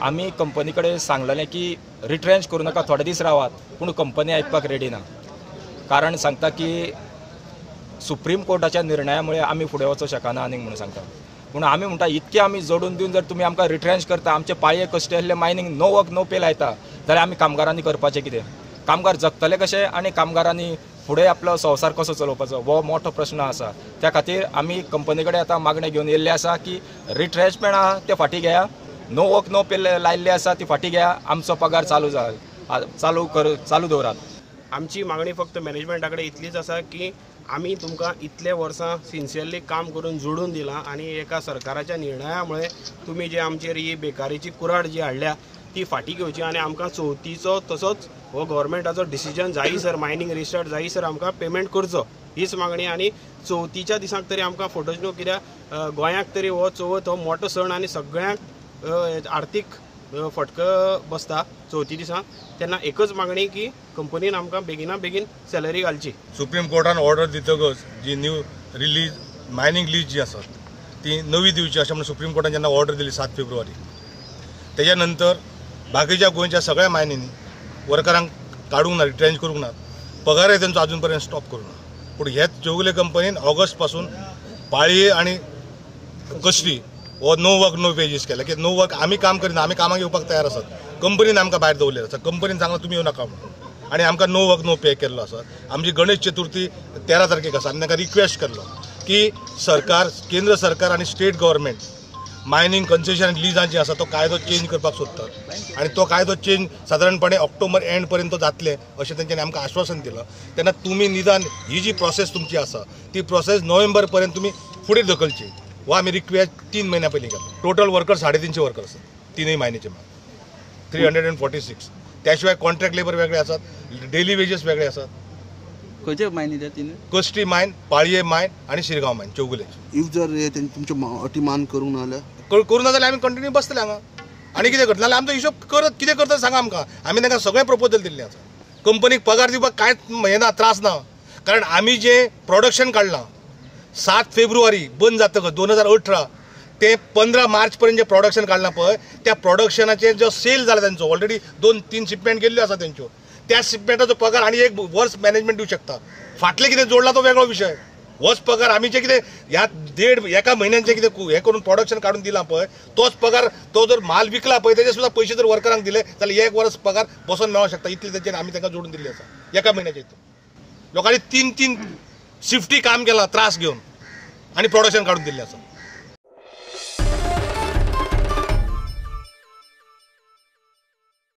आम्ही कंपनीकडे सांगलेलें की रिट्रेंच करू नका, थोडे दीस रावात, पूण कंपनी आयकपाक रेडी ना. कारण सांगता की सुप्रीम कोर्टाच्या निर्णयामुळे आमी फुडें वचूं शकना आनीक म्हणून सांगता. पूण आमी म्हणटा इतके आमी जोडून दिवन जर तुमी आमकां रिट्रेंच करता, आमचे पाळये कश्टे आसले मायनींग नो वर्क नो पे लायता, जाल्यार आमी कामगारांनी करपाचें कितें? कामगार जगतले कशे आनी कामगारांनी फुडें आपलो संवसार कसो चलोवपाचो हो मोठो प्रश्न आसा. त्या खातीर आमी कंपनी कडेन आतां मागणें घेवन येयल्ले आसा की रिट्रेंचमेंट आहा ते फाटीं घेया, नो वर्क नो पे लायिल्ले आसा ती फाटीं घेया, आमचो पगार चालू दवरात. आमची मागणी फक्त मॅनेजमेंटा कडेन इतलीच आसा की आमी तुमकां इतले वर्सां सिन्सियरली काम करून जोडून दिलां आनी एका सरकाराच्या निर्णयामुळे तुमी जे आमचेर ही बेकारीची कुराड जी हाडल्या ती फाटीं घेवची आनी आमकां चवथीचो तसोच हो गव्हर्मेंटाचो डिसिजन जायसर मायनींग रिस्टार्ट जायसर आमकां पेमेंट करचो हीच मागणी. आनी चवथीच्या दिसाक तरी आमकां फोटोज न्हू, कित्याक गोंयाक तरी हो चवथ हो मोठो सण आनी सगळ्यांक आर्थीक फटको बसता चवथी दिसा. तेन्ना एकच मागणी की कंपनीन आमकां बेगिना बेगीन सॅलरी घालची. सुप्रीम कोर्टान ऑर्डर दितकच जी न्यू रिलीज मायनींग लीज जी आसा ती नवी दिवची अशें म्हणून सुप्रीम कोर्टान जेन्ना ऑर्डर दिली 7 फेब्रुवारी, तेज्या नंतर बाकीच्या गोंयच्या सगळ्या मायनींनी वर्करांक काडूंक ना, रिट्रेंच करूंक ना, पगारय तेंचो अजून पर्यंत स्टॉप करूंक ना. पूण हेच चौगुले कंपनीन ऑगस्ट पासून पाळये आनी कसली हो नो वर्क नो वेजीस केला की नो वर्क आमी काम करिना, आमी कामाक येवपाक तयार आसात, कंपनीन आमकां भायर दवरलेले आसा, कंपनीन सांगलां तुमी येवं नाका म्हणून आनी आमकां नो वर्क नो पे केल्लो आसा. आमची गणेश चतुर्थी 13 तारखेक आसा. आमी तांकां रिक्वेस्ट केल्लो की सरकार, केंद्र सरकार आनी स्टेट गव्हर्मेंट मायनींग कन्सेशन आनी लिजां जी आसा तो कायदो चेंज करपाक सोदतात आनी तो कायदो चेंज सादारणपणे ऑक्टोबर एंड पर्यंत जातले अशें तेंच्यांनी आमकां आश्वासन दिलं. तेन्ना तुमी निदान ही जी प्रोसेस तुमची आसा ती प्रोसेस नोव्हेंबर पर्यंत तुमी फुडें धकलची. हो आमी रिक्वेस्ट 3 महिन्या पयलीं केला. टोटल वर्कर 350 वर्कर आसात तिनूय मायनीचे, 346. त्याशिवाय कॉन्ट्रॅक्ट लेबर वेगळे आसात, डेली वेजेस वेगळे आसात. खंयचे मायनी त्या तीन? कश्टी मायन, पाळये मायन आनी शिरगांव मायन चौगुले. इफ जर तुमचे अटी मान करूंक ना जाल्यार करूं ना जाल्यार आमी कंटिन्यू बसतले हांगा आनी कितें करतले. नाल्यार आमचो हिशोब करत कितें करता सांगा आमकां. आमी तांकां सगळें प्रपोजल दिल्लें आसा. कंपनीक पगार दिवपाक कांयच हें ना, त्रास ना. कारण आमी जें प्रोडक्शन काडलां 7 फेब्रुवारी बंद जातकच 2018 ते 15 मार्च पर्यंत जे प्रोडक्शन काडलां पळय त्या प्रोडक्शनाचे जो सेल जाला तांचो ऑलरेडी 2-3 शिपमेंट गेल्ल्यो आसा तेंच्यो. त्या शिपमेंटाचो पगार आनी 1 वर्स मॅनेजमेंट दिवंक शकता. फाटले कितें जोडला तो वेगळो विशय. होच पगार आमी जे कितें ह्या एका म्हयन्यान जे कितें हें करून प्रोडक्शन काडून दिलां पळय तोच पगार तो जर माल विकला पळय तेजे सुद्दां पयशे जर वर्करांक दिले जाल्यार 1 वर्स पगार बसून मेळोंक शकता. इतले तेंच्यानी आमी तांकां जोडून दिल्ले आसा एका म्हयन्याचे. लोकांनी 3 शिफ्टी काम केलां त्रास घेवन आनी प्रोडक्शन काडून दिल्लें आसा.